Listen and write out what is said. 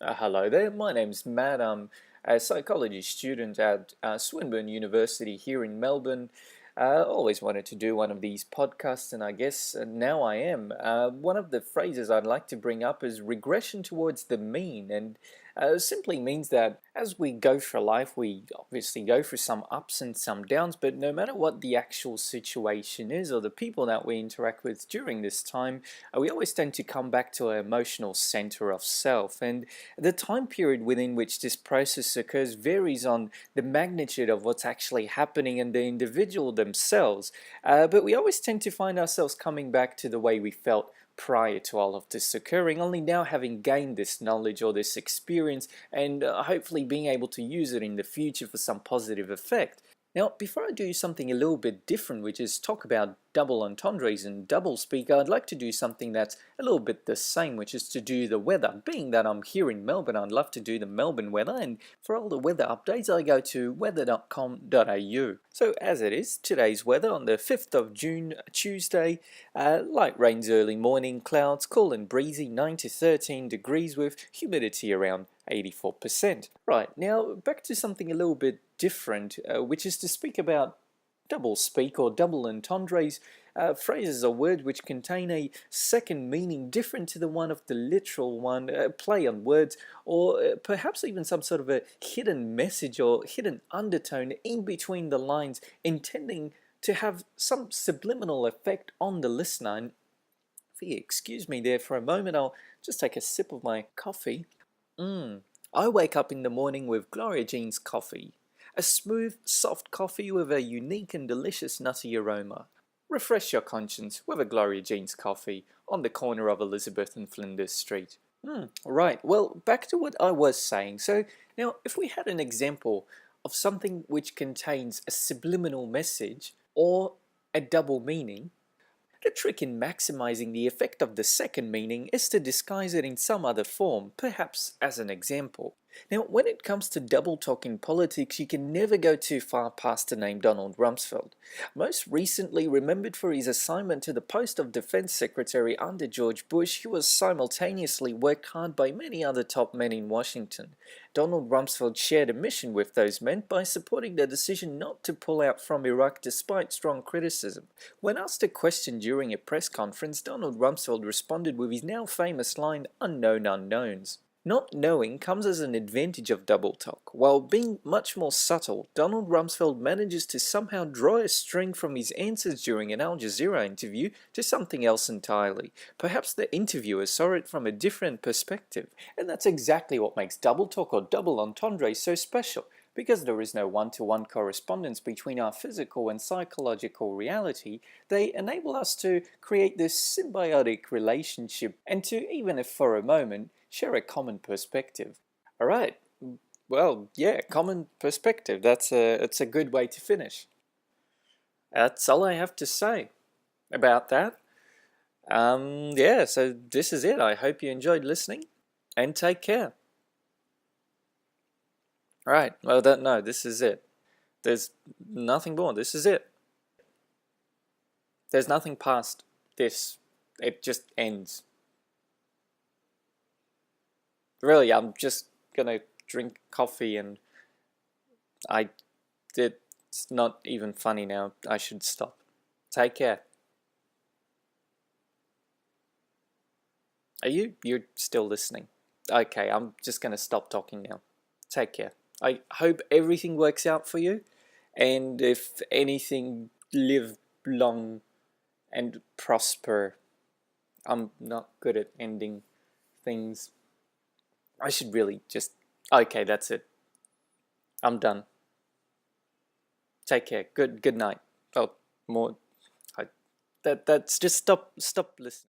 Hello there, my name's Matt. I'm a psychology student at Swinburne University here in Melbourne. Always wanted to do one of these podcasts, and I guess now I am. One of the phrases I'd like to bring up is regression towards the mean, and simply means that as we go through life, we obviously go through some ups and some downs, but no matter what the actual situation is or the people that we interact with during this time, we always tend to come back to our emotional center of self. And the time period within which this process occurs varies on the magnitude of what's actually happening in the individual themselves, but we always tend to find ourselves coming back to the way we felt prior to all of this occurring, only now having gained this knowledge or this experience and hopefully being able to use it in the future for some positive effect. Now, before I do something a little bit different, which is talk about double entendres and double speak, I'd like to do something that's a little bit the same, which is to do the weather. Being that I'm here in Melbourne, I'd love to do the Melbourne weather, and for all the weather updates, I go to weather.com.au. So, as it is, today's weather on the 5th of June, Tuesday, light rains early morning, clouds, cool and breezy, 9 to 13 degrees with humidity around 84%. Right, now back to something a little bit different, which is to speak about double speak or double entendres, phrases or words which contain a second meaning different to the one of the literal one, play on words, or perhaps even some sort of a hidden message or hidden undertone in between the lines, intending to have some subliminal effect on the listener. And if you excuse me there for a moment, I'll just take a sip of my coffee. I wake up in the morning with Gloria Jean's coffee. A smooth, soft coffee with a unique and delicious nutty aroma. Refresh your conscience with a Gloria Jean's coffee on the corner of Elizabeth and Flinders Street. Right, well, back to what I was saying. So, now, if we had an example of something which contains a subliminal message or a double meaning, the trick in maximizing the effect of the second meaning is to disguise it in some other form, perhaps as an example. Now, when it comes to double talk in politics, you can never go too far past the name Donald Rumsfeld. Most recently remembered for his assignment to the post of Defense Secretary under George Bush, he was simultaneously worked hard by many other top men in Washington. Donald Rumsfeld shared a mission with those men by supporting their decision not to pull out from Iraq despite strong criticism. When asked a question during a press conference, Donald Rumsfeld responded with his now famous line, "Unknown unknowns." Not knowing comes as an advantage of double talk. While being much more subtle, Donald Rumsfeld manages to somehow draw a string from his answers during an Al Jazeera interview to something else entirely. Perhaps the interviewer saw it from a different perspective, and that's exactly what makes double talk or double entendre so special. Because there is no one-to-one correspondence between our physical and psychological reality, they enable us to create this symbiotic relationship and to, even if for a moment, share a common perspective. All right. Well, yeah, common perspective. It's a good way to finish. That's all I have to say about that. Yeah, so this is it. I hope you enjoyed listening and take care. All right. Well, no, this is it. There's nothing more. This is it. There's nothing past this. It just ends. Really, I'm just gonna drink coffee and I it's not even funny now. I should stop. Take care. You're still listening? Okay, I'm just gonna stop talking now. Take care. I hope everything works out for you, and if anything, live long and prosper. I'm not good at ending things. I should really just. Okay, that's it. I'm done. Take care. Good night. Oh, more. I, that's just stop listening.